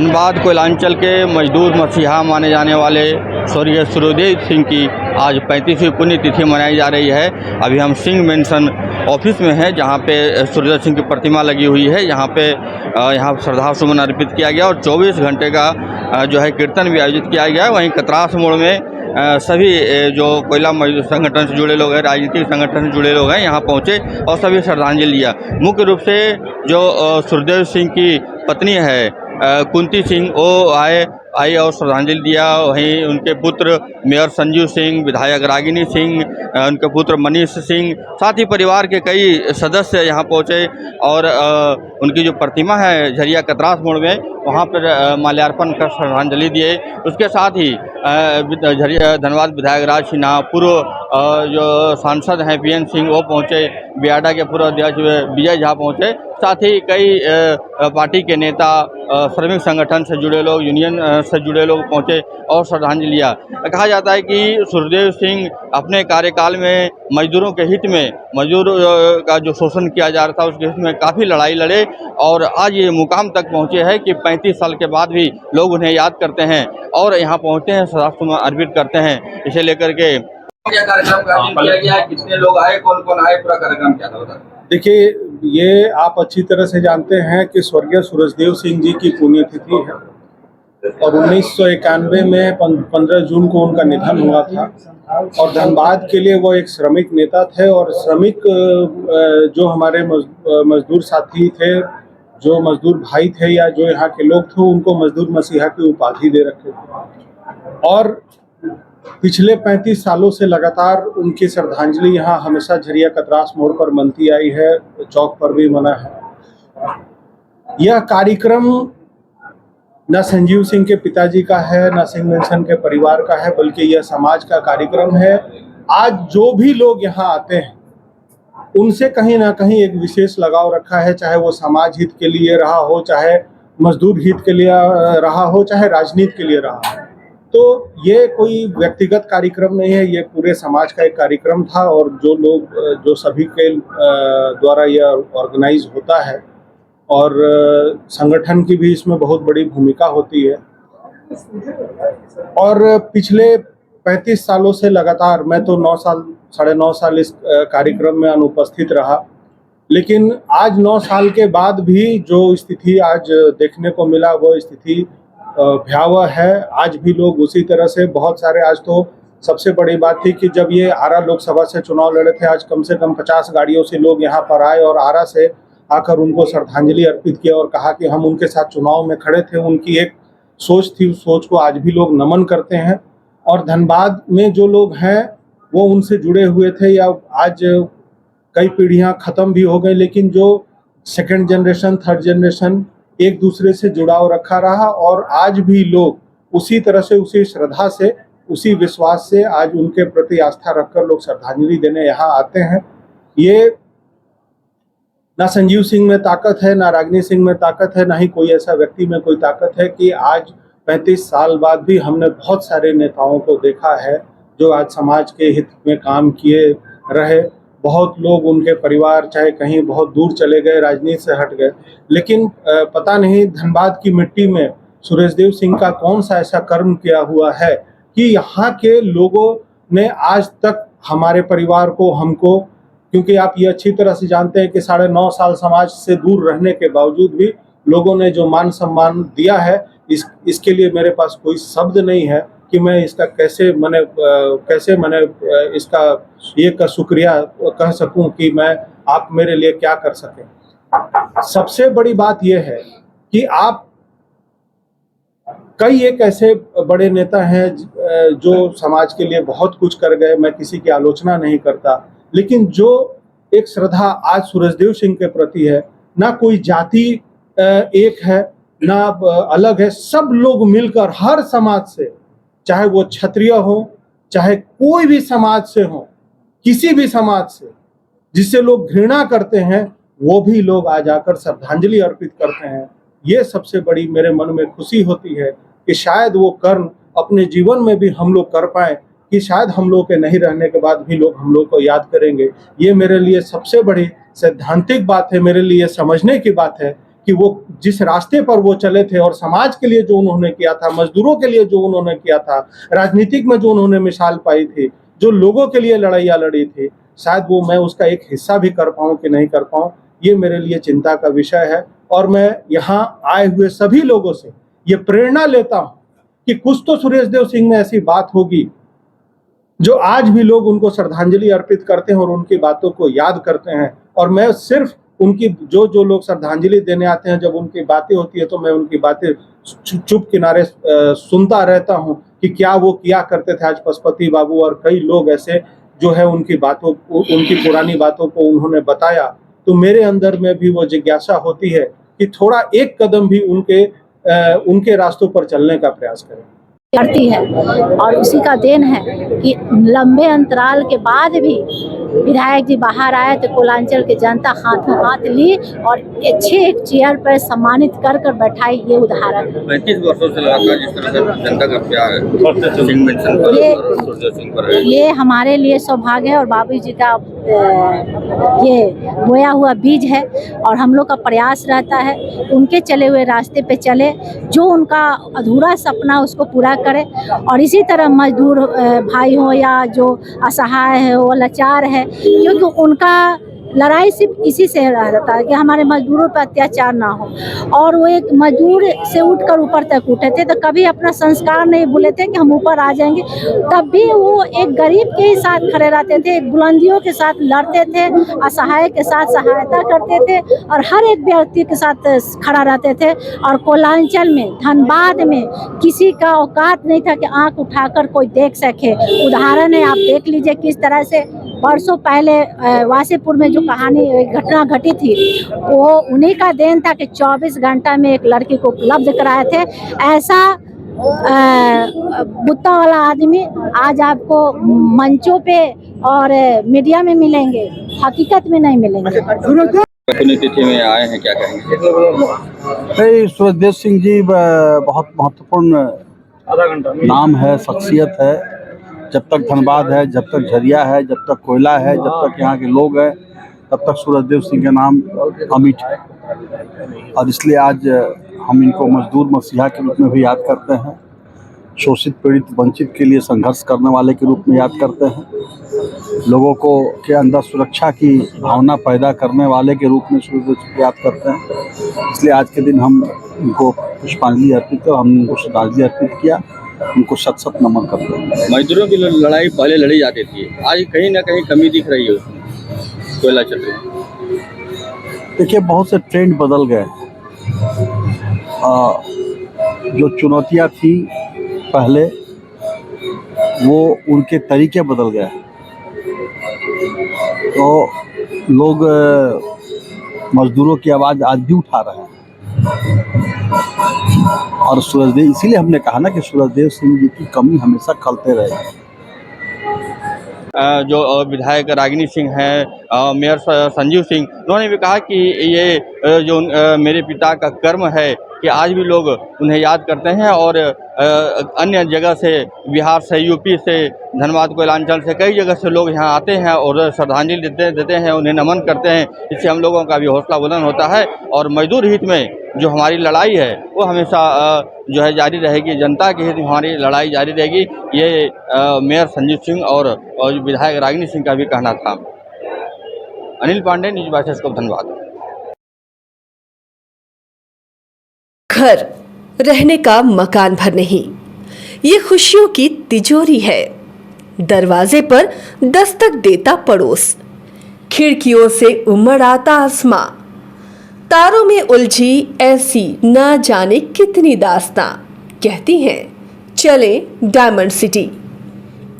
धनबाद कोयलांचल के मजदूर मसीहा माने जाने वाले स्वर्गीय सूर्यदेव सिंह की आज 35वीं पुण्यतिथि मनाई जा रही है। अभी हम सिंह मेंशन ऑफिस में हैं, जहां पे सूर्यदेव सिंह की प्रतिमा लगी हुई है। यहाँ श्रद्धा सुमन अर्पित किया गया और 24 घंटे का जो है कीर्तन भी आयोजित किया गया है। वहीं कतरास मोड़ में सभी जो कोयला मजदूर संगठन से जुड़े लोग हैं, राजनीतिक संगठन से जुड़े लोग हैं, यहाँ पहुँचे और सभी श्रद्धांजलि दिया। मुख्य रूप से जो सूर्यदेव सिंह की पत्नी है कुंती सिंह, वो आई और श्रद्धांजलि दिया। वहीं उनके पुत्र मेयर संजीव सिंह, विधायक रागिनी सिंह, उनके पुत्र मनीष सिंह, साथ ही परिवार के कई सदस्य यहाँ पहुँचे और उनकी जो प्रतिमा है झरिया कतरास मोड़ में, वहाँ पर माल्यार्पण कर श्रद्धांजलि दिए। उसके साथ ही झरिया धनबाद विधायक राज सिन्हा, पूर्व जो सांसद हैं बीएन सिंह, वो पहुँचे। बियाडा के पूर्व अध्यक्ष विजय झा पहुँचे। साथ ही कई पार्टी के नेता, श्रमिक संगठन से जुड़े लोग, यूनियन से जुड़े लोग पहुंचे और श्रद्धांजलि दिया। कहा जाता है कि सूर्यदेव सिंह अपने कार्यकाल में मजदूरों के हित में, मजदूर का जो शोषण किया जा रहा था उसके हित में काफ़ी लड़ाई लड़े और आज ये मुकाम तक पहुंचे हैं कि 35 साल के बाद भी लोग उन्हें याद करते हैं और यहाँ पहुँचते हैं, श्रद्धासुमन अर्पित करते हैं। इसे लेकर के क्या कार्यक्रम का आयोजन किया गया, कितने लोग आए, कौन कौन आए, पूरा कार्यक्रम क्या था? देखिए, ये आप अच्छी तरह से जानते हैं कि स्वर्गीय सूरजदेव सिंह जी की पुण्यतिथि है और 1991 में 15 जून को उनका निधन हुआ था। और धनबाद के लिए वो एक श्रमिक नेता थे और श्रमिक जो हमारे मजदूर साथी थे, जो मजदूर भाई थे या जो यहाँ के लोग थे, उनको मजदूर मसीहा की उपाधि दे रखे थे। और पिछले 35 सालों से लगातार उनकी श्रद्धांजलि यहाँ हमेशा झरिया कतरास मोड़ पर मनती आई है, चौक पर भी मना है। यह कार्यक्रम न संजीव सिंह के पिताजी का है, न सिंह मेंशन के परिवार का है, बल्कि यह समाज का कार्यक्रम है। आज जो भी लोग यहाँ आते हैं उनसे कहीं ना कहीं एक विशेष लगाव रखा है, चाहे वो समाज हित के लिए रहा हो, चाहे मजदूर हित के लिए रहा हो, चाहे राजनीति के लिए रहा हो। तो ये कोई व्यक्तिगत कार्यक्रम नहीं है, ये पूरे समाज का एक कार्यक्रम था और जो सभी के द्वारा यह ऑर्गेनाइज होता है और संगठन की भी इसमें बहुत बड़ी भूमिका होती है। और पिछले 35 सालों से लगातार, मैं तो 9.5 साल इस कार्यक्रम में अनुपस्थित रहा, लेकिन आज 9 साल के बाद भी जो स्थिति आज देखने को मिला वो स्थिति भयावह है। आज भी लोग उसी तरह से, बहुत सारे, आज तो सबसे बड़ी बात थी कि जब ये आरा लोकसभा से चुनाव लड़े थे, आज कम से कम 50 गाड़ियों से लोग यहाँ पर आए और आरा से आकर उनको श्रद्धांजलि अर्पित किया और कहा कि हम उनके साथ चुनाव में खड़े थे। उनकी एक सोच थी, उस सोच को आज भी लोग नमन करते हैं। और धनबाद में जो लोग हैं वो उनसे जुड़े हुए थे, या आज कई पीढ़ियाँ ख़त्म भी हो गई, लेकिन जो सेकेंड जनरेशन, थर्ड जनरेशन एक दूसरे से जुड़ाव रखा रहा और आज भी लोग उसी तरह से, उसी श्रद्धा से, उसी विश्वास से आज उनके प्रति आस्था रखकर लोग श्रद्धांजलि देने यहाँ आते हैं। ये ना संजीव सिंह में ताकत है, ना रागिनी सिंह में ताकत है, ना ही कोई ऐसा व्यक्ति में कोई ताकत है कि आज 35 साल बाद भी हमने बहुत सारे नेताओं को देखा है जो आज समाज के हित में काम किए रहे। बहुत लोग, उनके परिवार चाहे कहीं बहुत दूर चले गए, राजनीति से हट गए, लेकिन पता नहीं धनबाद की मिट्टी में सूरजदेव सिंह का कौन सा ऐसा कर्म किया हुआ है कि यहाँ के लोगों ने आज तक हमारे परिवार को, हमको, क्योंकि आप ये अच्छी तरह से जानते हैं कि 9.5 साल समाज से दूर रहने के बावजूद भी लोगों ने जो मान सम्मान दिया है, इसके लिए मेरे पास कोई शब्द नहीं है कि मैं इसका कैसे मैंने इसका ये का शुक्रिया कह सकूं कि आप मेरे लिए क्या कर सकें। सबसे बड़ी बात यह है कि आप, कई एक ऐसे बड़े नेता हैं जो समाज के लिए बहुत कुछ कर गए, मैं किसी की आलोचना नहीं करता, लेकिन जो एक श्रद्धा आज सूरजदेव सिंह के प्रति है, ना कोई जाति एक है ना अलग है, सब लोग मिलकर हर समाज से, चाहे वो क्षत्रिय हो, चाहे कोई भी समाज से हो, किसी भी समाज से जिससे लोग घृणा करते हैं, वो भी लोग आज आकर श्रद्धांजलि अर्पित करते हैं। ये सबसे बड़ी मेरे मन में खुशी होती है कि शायद वो कर्म अपने जीवन में भी हम लोग कर पाए, कि शायद हम लोग के नहीं रहने के बाद भी लोग हम लोग को याद करेंगे। ये मेरे लिए सबसे बड़ी सैद्धांतिक बात है, मेरे लिए समझने की बात है कि वो जिस रास्ते पर वो चले थे और समाज के लिए जो उन्होंने किया था, मजदूरों के लिए जो उन्होंने किया था, राजनीतिक में जो उन्होंने मिसाल पाई थी, जो लोगों के लिए लड़ाइयाँ लड़ी थी, शायद वो मैं उसका एक हिस्सा भी कर पाऊँ कि नहीं कर पाऊँ, ये मेरे लिए चिंता का विषय है। और मैं यहाँ आए हुए सभी लोगों से ये प्रेरणा लेता हूँ कि कुछ तो सुरेशदेव सिंह में ऐसी बात होगी जो आज भी लोग उनको श्रद्धांजलि अर्पित करते हैं और उनकी बातों को याद करते हैं। और मैं सिर्फ उनकी जो लोग श्रद्धांजलि देने आते हैं, जब उनकी बातें होती है तो मैं उनकी बातें चुप किनारे सुनता रहता हूं कि क्या वो किया करते थे। आज पशुपति बाबू और कई लोग ऐसे जो है उनकी बातों को, उनकी पुरानी बातों को उन्होंने बताया, तो मेरे अंदर में भी वो जिज्ञासा होती है कि थोड़ा एक कदम भी उनके रास्तों पर चलने का प्रयास करें। करती है और उसी का देन है कि लंबे अंतराल के बाद भी विधायक जी बाहर आए तो कोलांचल की जनता हाथों हाथ ली और अच्छे एक चेयर पर सम्मानित कर कर बैठाई। ये उदाहरण 35 वर्षों से लगातार जिस तरह से जनता का प्यार है सिंह मेंशन पर सुरदेव सिंह पर है, ये हमारे लिए सौभाग्य है और बाबू जी का ये बोया हुआ बीज है और हम लोग का प्रयास रहता है उनके चले हुए रास्ते पे चले, जो उनका अधूरा सपना उसको पूरा करे। और इसी तरह मजदूर भाई हो या जो असहाय है, वो लाचार है, क्योंकि उनका लड़ाई सिर्फ इसी से रहता है कि हमारे मजदूरों पर अत्याचार ना हो। और वो एक मजदूर से उठकर ऊपर तक उठे थे, तो कभी अपना संस्कार नहीं भूले थे कि हम ऊपर आ जाएंगे। तब भी वो एक गरीब के ही साथ खड़े रहते थे, एक बुलंदियों के साथ लड़ते थे, असहाय के साथ सहायता करते थे और हर एक व्यक्ति के साथ खड़ा रहते थे। और कोलांचल में, धनबाद में किसी का औकात नहीं था कि आंख उठाकर कोई देख सके। उदाहरण है, आप देख लीजिए किस तरह से वर्षों पहले वासीपुर में जो कहानी घटना घटी थी, वो उन्हीं का देन था कि 24 घंटा में एक लड़की को उपलब्ध कराए थे। ऐसा बुत्ता वाला आदमी आज आपको मंचों पे और मीडिया में मिलेंगे, हकीकत में नहीं मिलेंगे। पुण्यतिथि में आए हैं, क्या कहेंगे? सुरदेव सिंह जी बहुत महत्वपूर्ण नाम है, शख्सियत है। जब तक धनबाद है, जब तक झरिया है, जब तक कोयला है, जब तक यहाँ के लोग हैं, तब तक सुरदेव सिंह का नाम अमिट है। और इसलिए आज हम इनको मजदूर मसीहा के रूप में भी याद करते हैं, शोषित पीड़ित वंचित के लिए संघर्ष करने वाले के रूप में याद करते हैं, लोगों को के अंदर सुरक्षा की भावना पैदा करने वाले के रूप में सुरदेव सिंह को याद करते हैं। इसलिए आज के दिन हम उनको पुष्पांजलि अर्पित कर, हमने उनको श्रद्धांजलि अर्पित किया, उनको शत शत नमन करते हैं। मजदूरों की लड़ाई पहले लड़ी जाती थी, आज कहीं ना कहीं कमी दिख रही है उसमें, कोयला चल रही है। देखिए, बहुत से ट्रेंड बदल गए। जो चुनौतियाँ थी पहले, वो उनके तरीके बदल गए, तो लोग मजदूरों की आवाज़ आज भी उठा रहे हैं। और सूरजदेव, इसीलिए हमने कहा ना कि सूरजदेव सिंह जी की कमी हमेशा खलते रहे। जो विधायक रागिनी सिंह हैं, मेयर संजीव सिंह, उन्होंने भी कहा कि ये जो मेरे पिता का कर्म है कि आज भी लोग उन्हें याद करते हैं और अन्य जगह से, बिहार से, यूपी से, धनबाद कोयलांचल से, कई जगह से लोग यहाँ आते हैं और श्रद्धांजलि देते हैं, उन्हें नमन करते हैं। इससे हम लोगों का भी हौसला बुलंद होता है और मजदूर हित में जो हमारी लड़ाई है वो हमेशा जो है जारी रहेगी, जनता के हित में हमारी लड़ाई जारी रहेगी। ये मेयर संजीव सिंह और विधायक रागिनी सिंह का भी कहना था। Anil Pandey, news bioscope, Dhanbad. घर रहने का मकान भर नहीं, ये खुशियों की तिजोरी है। दरवाजे पर दस्तक देता पड़ोस, खिड़कियों से उमड़ आता आसमां, तारों में उलझी ऐसी ना जाने कितनी दास्तां। कहती हैं चले डायमंड सिटी,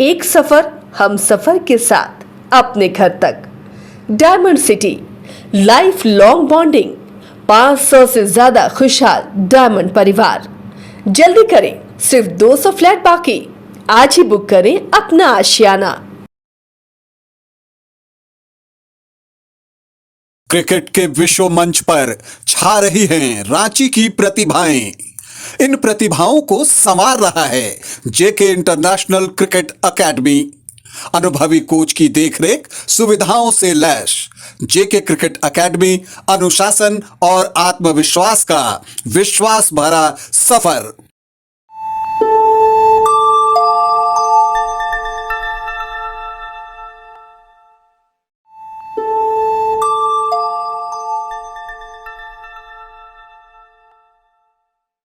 एक सफर हम सफर के साथ अपने घर तक। Diamond city, life long bonding, 500 से ज्यादा खुशहाल डायमंड परिवार। जल्दी करें, सिर्फ 200 फ्लैट बाकी। आज ही बुक करें अपना आशियाना। क्रिकेट के विश्व मंच पर छा रही हैं रांची की प्रतिभाएं। इन प्रतिभाओं को संवार रहा है जेके इंटरनेशनल क्रिकेट एकेडमी। अनुभवी कोच की देखरेख, सुविधाओं से लैस जेके क्रिकेट एकेडमी अनुशासन और आत्मविश्वास का विश्वास भरा सफर।